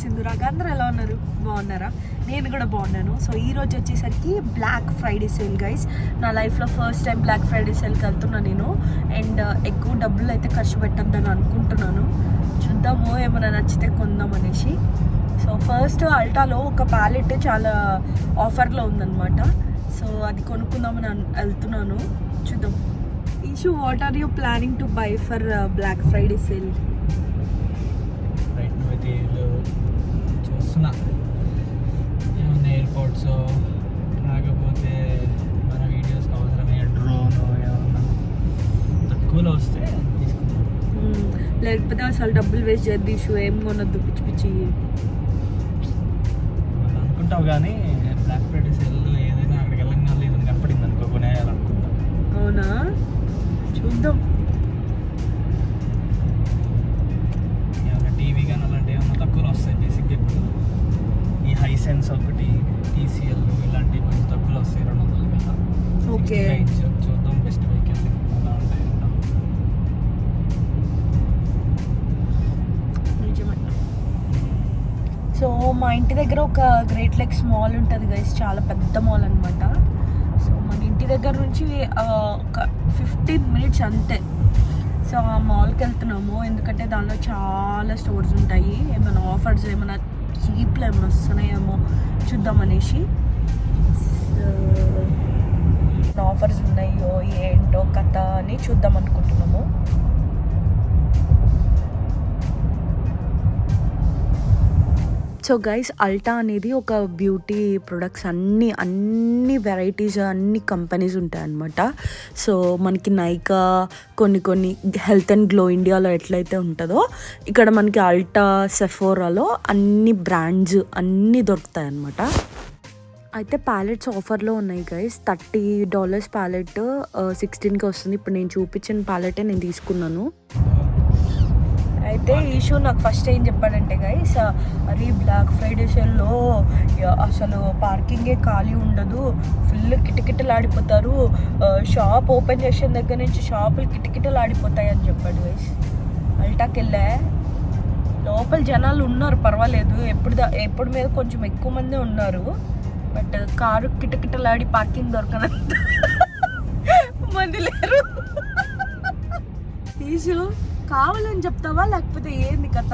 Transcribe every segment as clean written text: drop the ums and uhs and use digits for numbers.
సింధురాగ్. అందరూ ఎలా ఉన్నారు? బాగున్నారా? నేను కూడా బాగున్నాను. సో ఈరోజు వచ్చేసరికి బ్లాక్ ఫ్రైడే సేల్ గైస్. నా లైఫ్లో ఫస్ట్ టైం బ్లాక్ ఫ్రైడే సేల్కి వెళ్తున్నా నేను. అండ్ ఎక్కువ డబ్బులు అయితే ఖర్చు పెట్టద్దని అనుకుంటున్నాను. చూద్దాము, ఏమైనా నచ్చితే కొందాం అనేసి. సో ఫస్ట్ అల్టాలో ఒక ప్యాలెట్ చాలా ఆఫర్లో ఉందన్నమాట. సో అది కొనుక్కుందామని వెళ్తున్నాను. చూద్దాం. Ishu, what are you planning to buy for Black Friday sale? చూస్తున్నా ఏమన్నా ఎయిర్పోర్ట్స్, లేకపోతే మన వీడియోస్కి అవసరమయ్యే డ్రోన్ ఏమన్నా తక్కువలో వస్తే తీసుకుంటాం. లేకపోతే అసలు డబ్బులు వేస్ట్ చేద్ది. ఇష్యూ ఏం కొనొద్దు పిచ్చి పిచ్చి అనుకుంటావు. కానీ బ్లాక్ ఫ్రైడే సేల్లో ఏదైనా అక్కడికి వెళ్ళంగా ఏదైనా కనపడింది అనుకో, కొనేయాలనుకుంటా. అవునా? చూద్దాం. టీవీ కానీ అలాంటివి ఏమన్నా తక్కువలో వస్తాయి. బేసిక్గా ఇప్పుడు ఈ హైసెన్స్ ఒకటి, టీసీఎల్ ఇలాంటివి కొంచెం తక్కువలో వస్తాయి. 200 కదా. ఓకే, చూద్దాం. బెస్ట్ వెహికల్ అలా ఉంటాయి. సో మా ఇంటి దగ్గర ఒక గ్రేట్ లెక్స్ మాల్ ఉంటుంది గైస్. చాలా పెద్ద మాల్ అనమాట. సో మన ఇంటి దగ్గర నుంచి ఒక 15 minutes అంతే. సో ఆ మాల్కి వెళ్తున్నాము, ఎందుకంటే దానిలో చాలా స్టోర్స్ ఉంటాయి. ఏమైనా ఆఫర్స్, ఏమైనా చీప్లో ఏమైనా వస్తున్నాయేమో చూద్దాం అనేసి. సో ఆఫర్స్ ఉన్నాయో ఏంటో కథ అని చూద్దాం అనుకుంటున్నాము. సో గైస్, అల్టా అనేది ఒక బ్యూటీ ప్రొడక్ట్స్ అన్ని వెరైటీస్, అన్ని కంపెనీస్ ఉంటాయన్నమాట. సో మనకి నైకా, కొన్ని హెల్త్ అండ్ గ్లో ఇండియాలో ఎట్లయితే ఉంటుందో ఇక్కడ మనకి అల్టా, సెఫోరాలో అన్ని బ్రాండ్స్ అన్నీ దొరుకుతాయి అన్నమాట. అయితే ప్యాలెట్స్ ఆఫర్లో ఉన్నాయి గైస్. $30 ప్యాలెట్ 16కి వస్తుంది. ఇప్పుడు నేను చూపించిన ప్యాలెటే నేను తీసుకున్నాను. అయితే ఇష్యూ నాకు ఫస్ట్ ఏం చెప్పాడంటే గైస్, అరే బ్లాక్ ఫ్రైడే సేల్లో అసలు పార్కింగే ఖాళీ ఉండదు, ఫుల్ కిటకిటలాడిపోతారు, షాప్ ఓపెన్ చేసిన దగ్గర నుంచి షాపులు కిటకిటలాడిపోతాయి అని చెప్పాడు గైస్. అల్టాకి వెళ్ళా, లోపల జనాలు ఉన్నారు పర్వాలేదు, ఎప్పుడు మీద కొంచెం ఎక్కువ మంది ఉన్నారు. బట్ కారు కిటకిటలాడి పార్కింగ్ దొరకనంత మంది లేరు. ఇష్యూ కావాలని చెప్తావా లేకపోతే ఏంది కథ?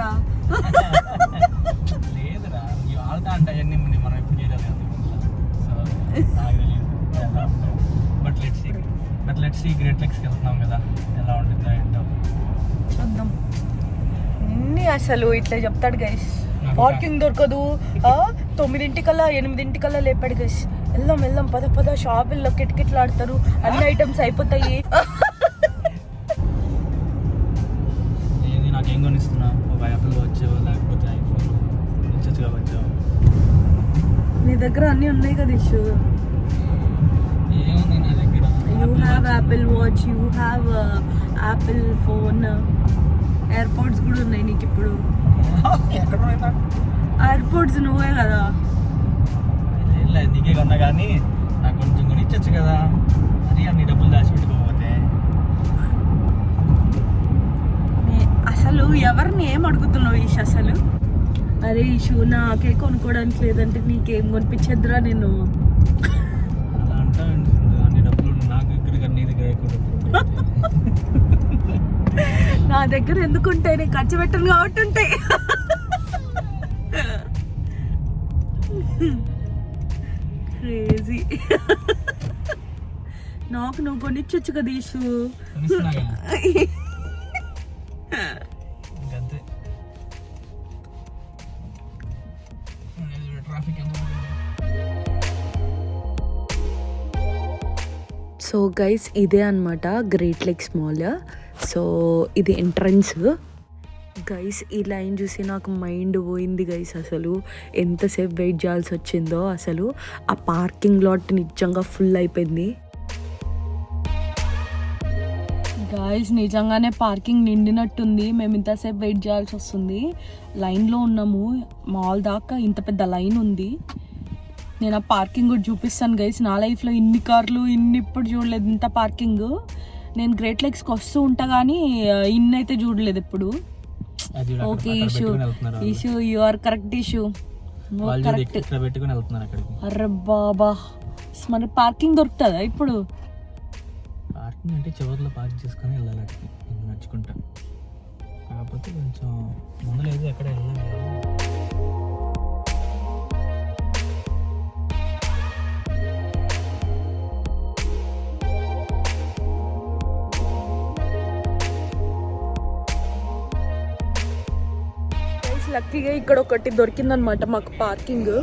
లేదురా, ఆల్టా అంటే అవన్నీ మనం ఎప్పుడు చేయలేదు. బట్ లెట్స్ సీ గ్రేట్ లెక్స్కి వెళ్తున్నాం కదా, ఎలా ఉంటుందో ఏంటో చూద్దాం. అన్నీ అసలు ఇట్లా చెప్తాడు గైస్, పార్కింగ్ దొరకదు, 9 8 లేపాడు గైస్. వెళ్దాం పద షాపుల్లో కిటకిటలాడతారు, అన్ని ఐటమ్స్ అయిపోతాయి. నాకేం కొనిస్తున్నా? ఒక యాపిల్ వాచ్ లేకపోతే ఐఫోన్ వచ్చచ్చు కావచ్చు. నీ దగ్గర అన్నీ ఉన్నాయి కదా ఇష్యూ. ఏముంది నా దగ్గర? You have Apple watch, you have Apple phone, airports కూడా ఉన్నాయి నీకు ఇప్పుడు. ఎయిర్పోర్ట్స్ నువ్వే కదా. లేదు, నీకే కొన్నా కానీ నాకు కొంచెం కొనిచ్చచ్చు కదా. అది అన్ని డబ్బులు దాచిపెట్టుకోకపోతే. అసలు ఎవరిని ఏం అడుగుతున్నావు ఈష్? అసలు అరే ఇషు, నాకే కొనుక్కోవడానికి లేదంటే నీకేం కొనిపించద్దురా నేను? అలా అంటా అన్ని డబ్బులు నా దగ్గర, నీ దగ్గర ఎక్కువ డబ్బులు. నా దగ్గర ఎందుకుంటాయి? నేను ఖర్చు పెట్టను కాబట్టి ఉంటాయి. క్రేజీ. నాకు నువ్వు కొనిచ్చొచ్చు కదా ఈషు. సో గైస్, ఇదే అనమాట గ్రేట్ లెక్స్ మాల్. సో ఇది ఎంట్రన్స్ గైస్. ఈ లైన్ చూసి నాకు మైండ్ పోయింది గైస్. అసలు ఎంతసేపు వెయిట్ చేయాల్సి వచ్చిందో. అసలు ఆ పార్కింగ్ లాట్ నిజంగా ఫుల్ అయిపోయింది గాయస్. నిజంగానే పార్కింగ్ నిండినట్టుంది. మేము ఇంతసేపు వెయిట్ చేయాల్సి వస్తుంది. లైన్లో ఉన్నాము, మాల్ దాకా ఇంత పెద్ద లైన్ ఉంది. నేను ఆ పార్కింగ్ కూడా చూపిస్తాను గైస్. నా లైఫ్లో ఇన్ని కార్లు ఇప్పుడు చూడలేదు ఇంత పార్కింగ్. నేను గ్రేట్ లెక్స్కి వస్తూ ఉంటా కానీ ఇన్నైతే చూడలేదు ఎప్పుడు. Okay Ishu you are correct Ishu correct ఇక్కడ పెట్టుకుని వెళ్తున్నారు అక్కడికి. అరే బాబా మన పార్కింగ్ దొరుకుతుందా ఇప్పుడు? పార్కింగ్ అంటే చివరిలో పార్క్ చేసుకొని వెళ్ళాలి అక్కడికి నడుచుకుంటా. కాకపోతే కొంచెం ముందు లేదు ఎక్కడ వెళ్ళాలి. లక్కీగా ఇక్కడ ఒకటి దొరికిందనమాట మాకు పార్కింగ్.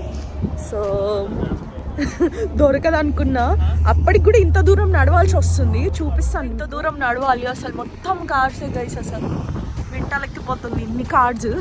సో దొరకదు అనుకున్నా, అప్పటికి కూడా ఇంత దూరం నడవాల్సి వస్తుంది. చూపిస్తాను ఇంత దూరం నడవాలి, అసలు మొత్తం కార్డ్స్ గైస్, అసలు వెంటలెక్కిపోతుంది ఇన్ని కార్డ్స్.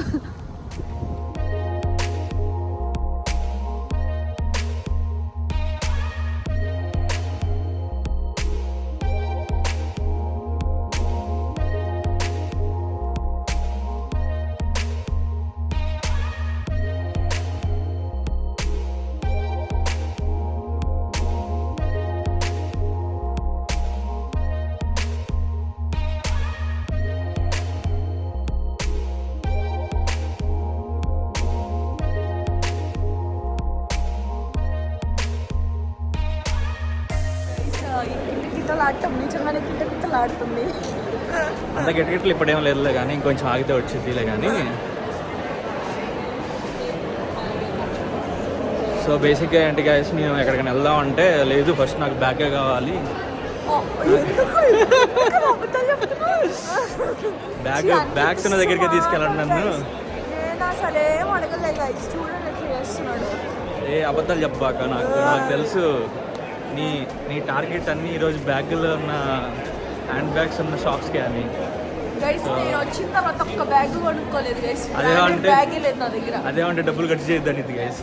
కిటకిటలాడటం నిజంగానే కిటకిటలాడుతుంది. అంత గిటగిట్లు ఇప్పుడేం లేదులే కానీ ఇంకొంచెం ఆగితే వచ్చిందిలే కానీ. సో బేసిక్గా ఏంటి గైస్, మేము ఎక్కడికైనా వెళ్దాం అంటే లేదు ఫస్ట్ నాకు బ్యాగే కావాలి, బ్యాగ్స్ ఉన్న దగ్గరికి తీసుకెళ్ళండి నన్ను. ఏ అబద్ధాలు చెప్పాక, నాకు తెలుసు నీ టార్గెట్ అన్ని ఈరోజు బ్యాగులో ఉన్న హ్యాండ్ బ్యాగ్స్ ఉన్న షాప్స్కి అని. అదేమంటే డబ్బులు ఖర్చు చేయొద్దని ఇది గైస్.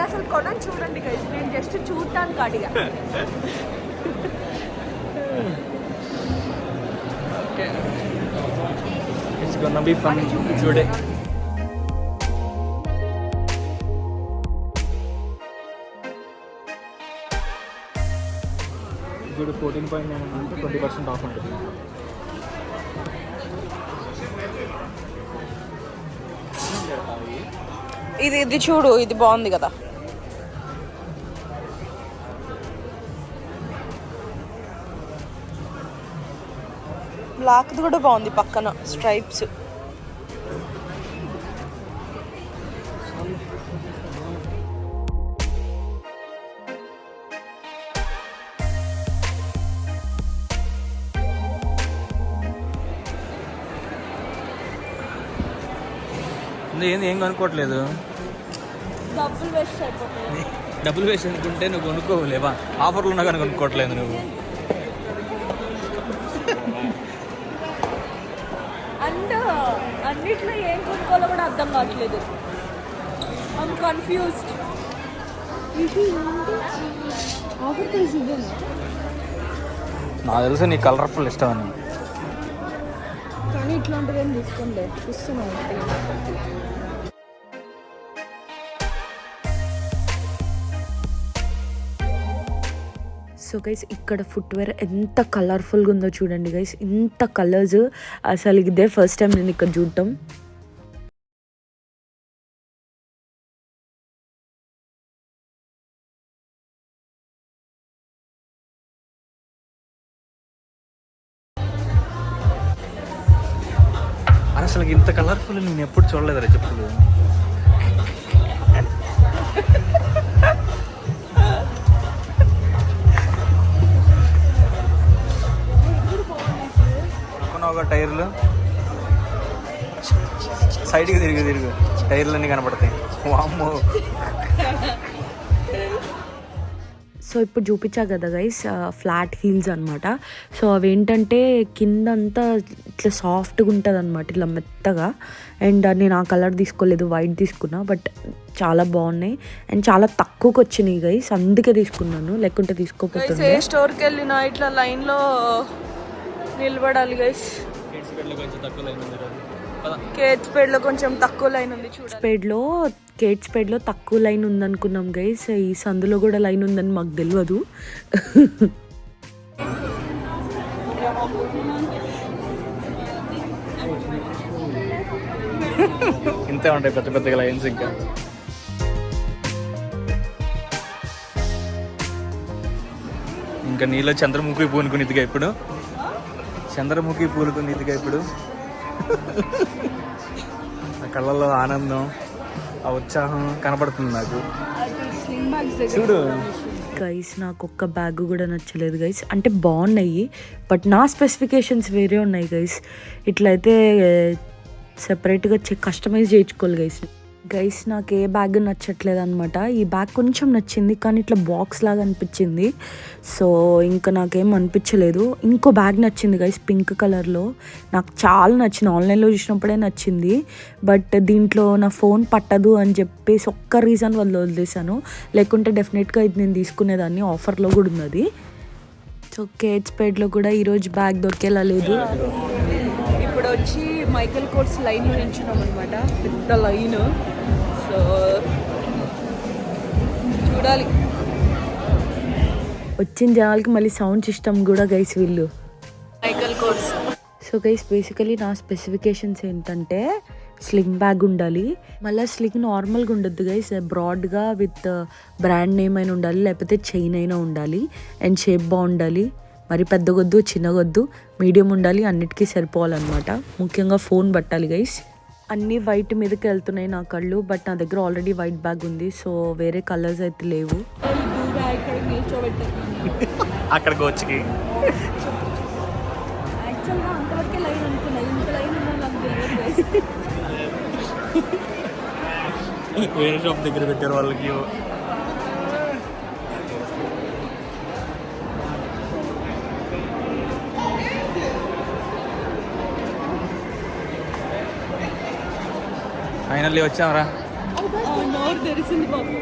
అసలు కొనని చూడండి గైస్, నేను జస్ట్ చూడటానికి అడిగా. It's gonna be fun today. ఇప్పుడు 14.9 అంటే 20% ఆఫ్ ఉంటుంది. ఇది చూడు, ఇది బాగుంది కదా. బ్లాక్ది కూడా బాగుంది పక్కన స్ట్రైప్స్. ఏంది ఏం కొనుక్కోవట్లేదు, డబ్బులు వేస్ట్ అయిపోతాయి. డబ్బులు వేస్ట్ అనుకుంటే నువ్వు కొనుక్కోలేవా? ఆఫర్లు ఉన్నా కానీ కొనుక్కోవట్లేదు నువ్వు. అండ్ అన్నిట్లో ఏం కొనుక్కోవాలో కూడా అర్థం కావట్లేదు. I'm confused. ఆఫర్ ప్రైస్ ఇదేనా? నాకు తెలుసు నీ కలర్ఫుల్ ఇష్టం అని, కానీ ఇట్లాంటివి ఏం తీసుకోండి, చూస్తున్నాను. సో గైస్ ఇక్కడ ఫుట్వేర్ ఎంత కలర్ఫుల్గా ఉందో చూడండి గైస్, ఇంత కలర్స్ అసలు ఇదే ఫస్ట్ టైం నేను ఇక్కడ చూడటం. అసలు ఇంత కలర్ఫుల్ నేను ఎప్పుడు చూడలేదురా చెప్పులు. ఒక టైర్లు సైడ్కి తిరుగు టైర్లన్నీ కనపడతాయి. వామ్మో. సో ఇప్పుడు చూపించా కదా గైస్, ఫ్లాట్ హీల్స్ అనమాట. సో అవి ఏంటంటే కింద అంతా ఇట్లా సాఫ్ట్గా ఉంటుంది అనమాట, ఇట్లా మెత్తగా. అండ్ నేను ఆ కలర్ తీసుకోలేదు, వైట్ తీసుకున్నా. బట్ చాలా బాగున్నాయి అండ్ చాలా తక్కువకి వచ్చినాయి గైస్, అందుకే తీసుకున్నాను, లేకుంటే తీసుకోకపోతే. స్టోర్కి వెళ్ళినా ఇట్లా లైన్లో నిలబడాలి గైస్. కేట్ స్పేడ్లో కొంచెం తక్కువ లైన్ ఉంది. కేట్ స్పేడ్లో తక్కువ లైన్ ఉందనుకున్నాం గైస్, ఈ సందులో కూడా లైన్ ఉందని మాకు తెలియదు. ఇంతే ఉంటాయి పెద్ద పెద్దగా లైన్స్. ఇంకా నీలో చంద్రముఖి పూనుకునేదిగా ఇప్పుడు, చంద్రముఖి పూనుకునేదిగా ఇప్పుడు. ఆ కళ్ళల్లో ఆనందం, ఆ ఉత్సాహం కనపడుతుంది నాకు. చూడు గైస్, నాకు ఒక్క బ్యాగ్ కూడా నచ్చలేదు గైస్. అంటే బాగున్నాయి బట్ నా స్పెసిఫికేషన్స్ వేరే ఉన్నాయి గైస్. ఇట్లయితే సెపరేట్గా కస్టమైజ్ చేయించుకోవాలి గైస్. గైస్ నాకు ఏ బ్యాగ్ నచ్చట్లేదు అనమాట. ఈ బ్యాగ్ కొంచెం నచ్చింది కానీ ఇట్లా బాక్స్ లాగా అనిపించింది. సో ఇంకా నాకేం అనిపించలేదు. ఇంకో బ్యాగ్ నచ్చింది గైస్, పింక్ కలర్లో. నాకు చాలా నచ్చింది, ఆన్లైన్లో చూసినప్పుడే నచ్చింది. బట్ దీంట్లో నా ఫోన్ పట్టదు అని చెప్పేసి ఒక్క రీజన్ వల్ల వదిలేసాను. లేకుంటే డెఫినెట్గా ఇది నేను తీసుకునేదాన్ని. ఆఫర్లో కూడా ఉన్నది. సో కేట్ స్పేడ్లో కూడా ఈరోజు బ్యాగ్ దొరికేలా లేదు. ఇప్పుడు వచ్చి మైకల్ కోర్స్ లైన్లో నిల్చున్నాం అనమాట, పెద్ద లైన్. సో చూడాలి. వచ్చిన జనాలకి మళ్ళీ సౌండ్ సిస్టమ్ కూడా గైస్ వీళ్ళు Michael course. So guys basically నా స్పెసిఫికేషన్స్ ఏంటంటే స్లింగ్ బ్యాగ్ ఉండాలి, మళ్ళీ స్లింగ్ నార్మల్గా ఉండొద్దు గైస్, బ్రాడ్గా విత్ బ్రాండ్ నేమ్ అయినా ఉండాలి, లేకపోతే చైన్ అయినా ఉండాలి, అండ్ షేప్ బాగుండాలి. మరి పెద్దగొద్దు చిన్నగొద్దు, మీడియం ఉండాలి, అన్నిటికీ సరిపోవాలన్నమాట. ముఖ్యంగా ఫోన్ పట్టాలి గైస్. అన్నీ వైట్ మీదకి వెళ్తున్నాయి నా కళ్ళు, బట్ నా దగ్గర ఆల్రెడీ వైట్ బ్యాగ్ ఉంది. సో వేరే కలర్స్ అయితే లేవు. అక్కడికి వచ్చి యాక్చువల్గా అంతవరకే లైన్ అనుకున్నా, ఇంత లైన్ ఉన్నా నాకు తెలియదు. వేరే షాప్ దగ్గర పెట్టారు వాళ్ళకి. ఫైనల్లీ వచ్చామరా. నోరు తెరిసింది బాబు.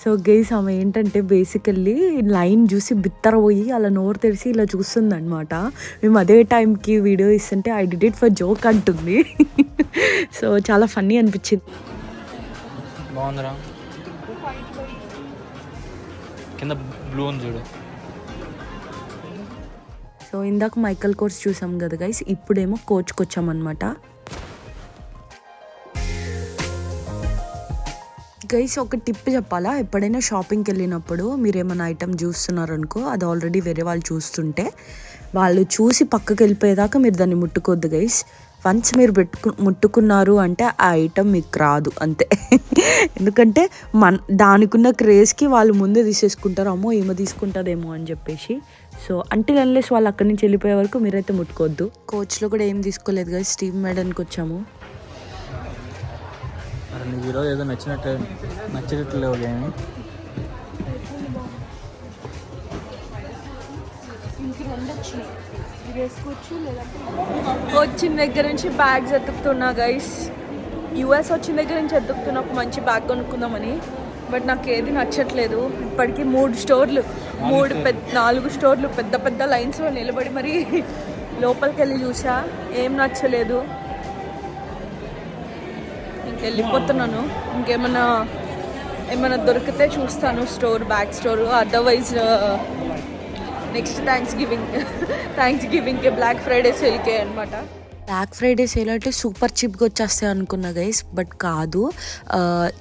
సో గైస్ ఆమె ఏంటంటే బేసికల్లీ లైన్ చూసి బిత్తర పోయి అలా నోరు తెరిచి ఇలా చూస్తుంది అనమాట. మేము అదే టైంకి వీడియో ఇస్తుంటే I did it for joke అంటుంది. సో చాలా ఫన్నీ అనిపించింది. బాగుందిరా, కింద బ్లూ ఉంది చూడు. సో ఇందాక మైకల్ కోర్స్ చూసాం కదా గైస్, ఇప్పుడేమో కోచ్కి వచ్చామన్నమాట. గైస్ ఒక టిప్ చెప్పాలా, ఎప్పుడైనా షాపింగ్కి వెళ్ళినప్పుడు మీరు ఏమైనా ఐటమ్ చూస్తున్నారనుకో, అది ఆల్రెడీ వేరే వాళ్ళు చూస్తుంటే వాళ్ళు చూసి పక్కకి వెళ్ళిపోయేదాకా మీరు దాన్ని ముట్టుకోవద్దు గైస్. వన్స్ మీరు ముట్టుకున్నారు అంటే ఆ ఐటమ్ మీకు రాదు అంతే. ఎందుకంటే దానికున్న క్రేజ్కి వాళ్ళు ముందే తీసేసుకుంటారు, అమ్మో ఈమె తీసుకుంటుందేమో అని చెప్పేసి. సో అంటిల్ అన్లెస్ వాళ్ళు అక్కడి నుంచి వెళ్ళిపోయే వరకు మీరైతే ముట్టుకోవద్దు. కోచ్లో కూడా ఏం తీసుకోలేదు కదా, స్టీవ్ మేడన్కి వచ్చాము. నీకు ఈరోజు ఏదో నచ్చినట్లు లేవు ఏమి. వచ్చిన దగ్గర నుంచి బ్యాగ్స్ ఎత్తుకుతున్నా గైస్. యూఎస్ వచ్చిన దగ్గర నుంచి ఎత్తుకుతున్నా ఒక మంచి బ్యాగ్ కొనుక్కుందామని. బట్ నాకు ఏది నచ్చట్లేదు. ఇప్పటికీ 4 స్టోర్లు పెద్ద పెద్ద లైన్స్లో నిలబడి మరి లోపలికి వెళ్ళి చూసా, ఏం నచ్చలేదు. ఇంకెళ్ళిపోతున్నాను. ఏమైనా దొరికితే చూస్తాను bag store. Otherwise next thanks గివింగ్కి బ్లాక్ ఫ్రైడే సేల్కే అనమాట. బ్లాక్ ఫ్రైడే సేల్ అంటే సూపర్ చీప్గా వచ్చేస్తాయి అనుకున్నా గైస్, బట్ కాదు.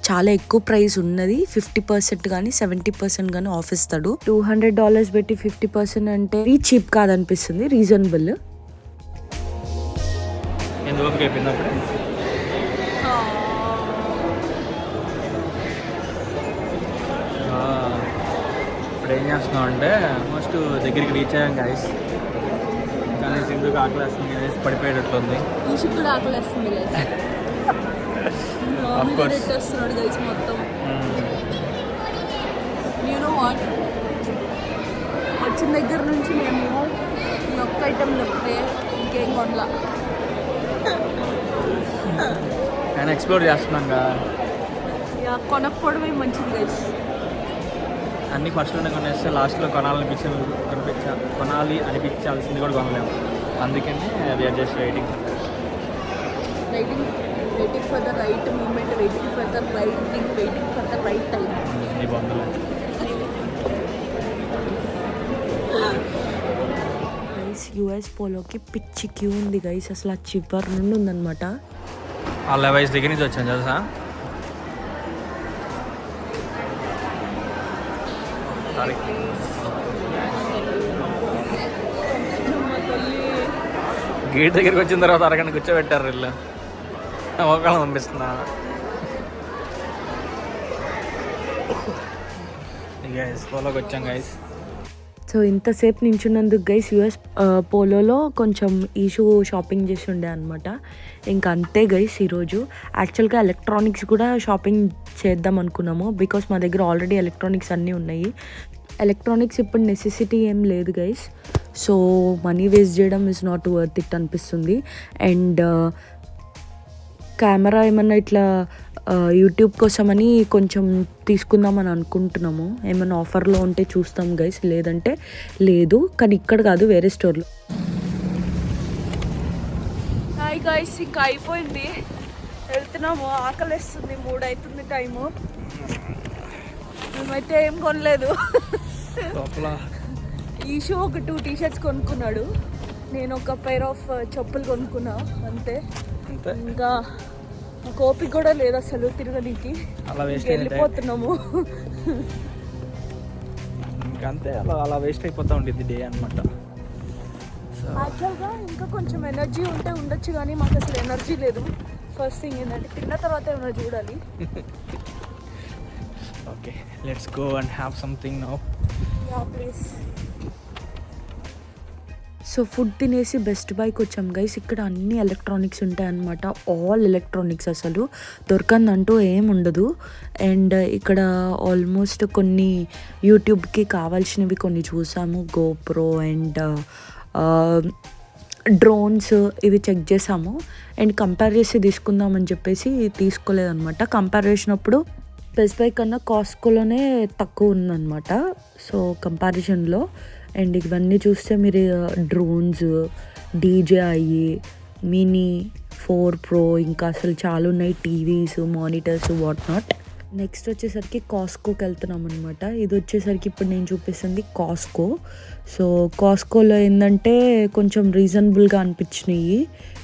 చాలా ఎక్కువ ప్రైస్ ఉన్నది. 50% కానీ 70% కానీ ఆఫ్ ఇస్తాడు. $200 పెట్టి 50% అంటే చీప్ కాదనిపిస్తుంది, రీజనబుల్. ఇప్పుడు ఏం చేస్తున్నాం అంటే ఆల్మోస్ట్ దగ్గరికి రీచ్ అయ్యాం గైస్. కానీ సింధుకి ఆకలేస్తుంది గైస్, పడిపోయేటట్లుంది. కూడా ఆకలేస్తుంది వస్తున్నాడు గైస్ మొత్తం. నేను వచ్చిన దగ్గర నుంచి మేము ఈ ఒక్క ఐటమ్ చెప్తే ఇంకేం కొనలా. కానీ ఎక్స్ప్లోర్ చేస్తున్నాం కదా, కొనకపోవడమే మంచిది గైస్. అన్నీ ఫస్ట్లోనే కొనేస్తే లాస్ట్లో కొనాలి అనిపించాల్సింది కూడా కొనలేము. అందుకని we're just waiting for the right moment, waiting for the right thing, waiting for the right time. ఈ బాగుంది. యూఎస్ పోలోకి పిచ్చి క్యూ ఉంది గైస్. అసలు ఆ చివరి నుండి ఉందన్నమాట. ఆ లెవైస్ దగ్గర నుంచి వచ్చాను తెలుసా. గేట్ దగ్గరికి వచ్చిన తర్వాత అరగంట కూర్చోబెట్టారు వీళ్ళు. అవకాశం పంపిస్తున్నా గైస్. పోలోకి వచ్చాం గైస్. సో ఇంతసేపు నించున్నందుకు గైస్ యూఎస్ పోలోలో కొంచెం ఈషూ షాపింగ్ చేసి ఉండే అనమాట. ఇంకా అంతే గైస్ ఈరోజు. యాక్చువల్గా ఎలక్ట్రానిక్స్ కూడా షాపింగ్ చేద్దాం అనుకున్నాము, బికాస్ మా దగ్గర ఆల్రెడీ ఎలక్ట్రానిక్స్ అన్నీ ఉన్నాయి. ఎలక్ట్రానిక్స్ ఇప్పుడు నెసెసిటీ ఏం లేదు గైస్. సో మనీ వేస్ట్ చేయడం ఇస్ నాట్ వర్త్ ఇట్ అనిపిస్తుంది. అండ్ కెమెరా ఏమన్నా ఇట్లా యూట్యూబ్ కోసమని కొంచెం తీసుకుందామని అనుకుంటున్నాము. ఏమైనా ఆఫర్లో ఉంటే చూస్తాం గైస్, లేదంటే లేదు. కానీ ఇక్కడ కాదు, వేరే స్టోర్లో. హాయ్ గైస్, ఇంకా అయిపోయింది, వెళ్తున్నాము. ఆకలిస్తుంది, 3 అవుతుంది టైము. మేమైతే ఏం కొనలేదు. ఈషో ఒక 2 టీ-షర్ట్స్ కొనుక్కున్నాడు, నేను ఒక పెయిర్ ఆఫ్ చెప్పులు కొనుక్కున్నా, అంతే. ఇంకా నాకు ఓపిక కూడా లేదు అసలు తిరగడానికి. వెళ్ళిపోతున్నాము ఇంకంతే. అలా వేస్ట్ అయిపోతూ ఉంటుంది డే అనమాట. యాక్చువల్గా ఇంకా కొంచెం ఎనర్జీ ఉంటే ఉండొచ్చు, కానీ మాకు అసలు ఎనర్జీ లేదు. ఫస్ట్ థింగ్ ఏంటంటే తిన్న తర్వాత ఏమైనా చూడాలి. Okay, let's go and have something now. Yeah please. So food తినేసి బెస్ట్ బైకి వచ్చాం గైస్. ఇక్కడ అన్ని ఎలక్ట్రానిక్స్ ఉంటాయి అన్నమాట, ఆల్ ఎలక్ట్రానిక్స్, అసలు దొరకందంటూ ఏం ఉండదు. అండ్ ఇక్కడ ఆల్మోస్ట్ కొన్ని యూట్యూబ్కి కావాల్సినవి కొన్ని చూసాము, గోప్రో అండ్ డ్రోన్స్, ఇవి చెక్ చేసాము. అండ్ కంపేర్ చేసి తీసుకుందామని చెప్పేసి తీసుకోలేదన్నమాట. కంపేర్ చేసినప్పుడు బెస్ట్ బై కన్నా కాస్కోలోనే తక్కువ ఉందన్నమాట, సో కంపారిజన్లో. అండ్ ఇవన్నీ చూస్తే మీరు డ్రోన్స్, DJI మినీ 4 Pro, ఇంకా అసలు చాలా ఉన్నాయి, TVs, monitors, what not. Next వచ్చేసరికి కాస్కోకి వెళ్తున్నాం అనమాట. ఇది వచ్చేసరికి ఇప్పుడు నేను చూపిస్తుంది కాస్కో. సో కాస్కోలో ఏంటంటే కొంచెం రీజనబుల్గా అనిపించినాయి,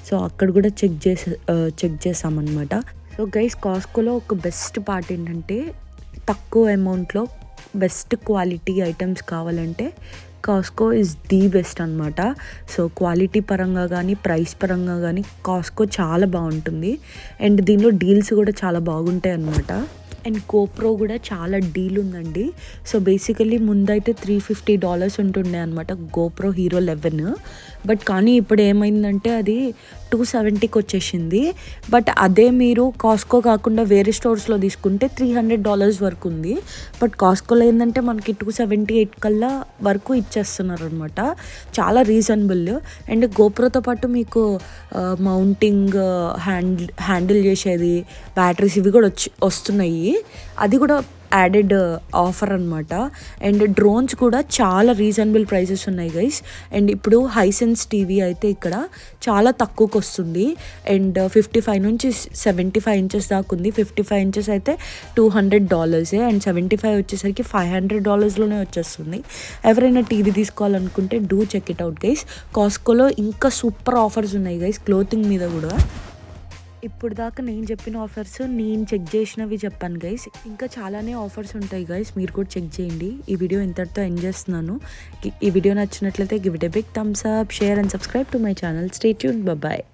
సో అక్కడ కూడా చెక్ చేసామన్నమాట. సో గైస్, కాస్కోలో ఒక బెస్ట్ పార్ట్ ఏంటంటే తక్కువ అమౌంట్లో బెస్ట్ క్వాలిటీ ఐటమ్స్ కావాలంటే కాస్కో ఈజ్ ది బెస్ట్ అనమాట. సో క్వాలిటీ పరంగా కానీ ప్రైస్ పరంగా కానీ కాస్కో చాలా బాగుంటుంది. అండ్ దీనిలో డీల్స్ కూడా చాలా బాగుంటాయి అన్నమాట. అండ్ గోప్రో కూడా చాలా డీల్ ఉందండి. సో బేసికలీ ముందైతే $350 ఉంటుండే అనమాట గోప్రో హీరో 11, బట్ కానీ ఇప్పుడు ఏమైందంటే అది 270కి వచ్చేసింది. బట్ అదే మీరు కాస్కో కాకుండా వేరే స్టోర్స్లో తీసుకుంటే $300 వరకు ఉంది. బట్ కాస్కోలో ఏంటంటే మనకి 278 కల్లా వరకు ఇచ్చేస్తున్నారు అనమాట, చాలా రీజనబుల్. అండ్ గోప్రోతో పాటు మీకు మౌంటింగ్, హ్యాండిల్ చేసేది, బ్యాటరీస్ ఇవి కూడా వస్తున్నాయి, అది కూడా యాడెడ్ ఆఫర్ అనమాట. అండ్ డ్రోన్స్ కూడా చాలా రీజనబుల్ ప్రైసెస్ ఉన్నాయి గైస్. అండ్ ఇప్పుడు హైసెన్స్ టీవీ అయితే ఇక్కడ చాలా తక్కువకి వస్తుంది. అండ్ 55 నుంచి 75 ఇంచెస్ దాకా ఉంది. 55 ఇంచెస్ అయితే $200, అండ్ 75 వచ్చేసరికి $500లోనే వచ్చేస్తుంది. ఎవరైనా టీవీ తీసుకోవాలనుకుంటే do check it out guys. కాస్కోలో ఇంకా సూపర్ ఆఫర్స్ ఉన్నాయి గైస్, క్లోతింగ్ మీద కూడా. ఇప్పుడు దాకా నేను చెప్పిన ఆఫర్స్ నేను చెక్ చేసినవి చెప్పాను గైస్, ఇంకా చాలానే ఆఫర్స్ ఉంటాయి గైస్, మీరు కూడా చెక్ చేయండి. ఈ వీడియో ఇంతటితో ఎండ్ చేస్తున్నాను. ఈ వీడియో నచ్చినట్లయితే give it a big thumbs up, share and subscribe to my channel. Stay tuned, bye.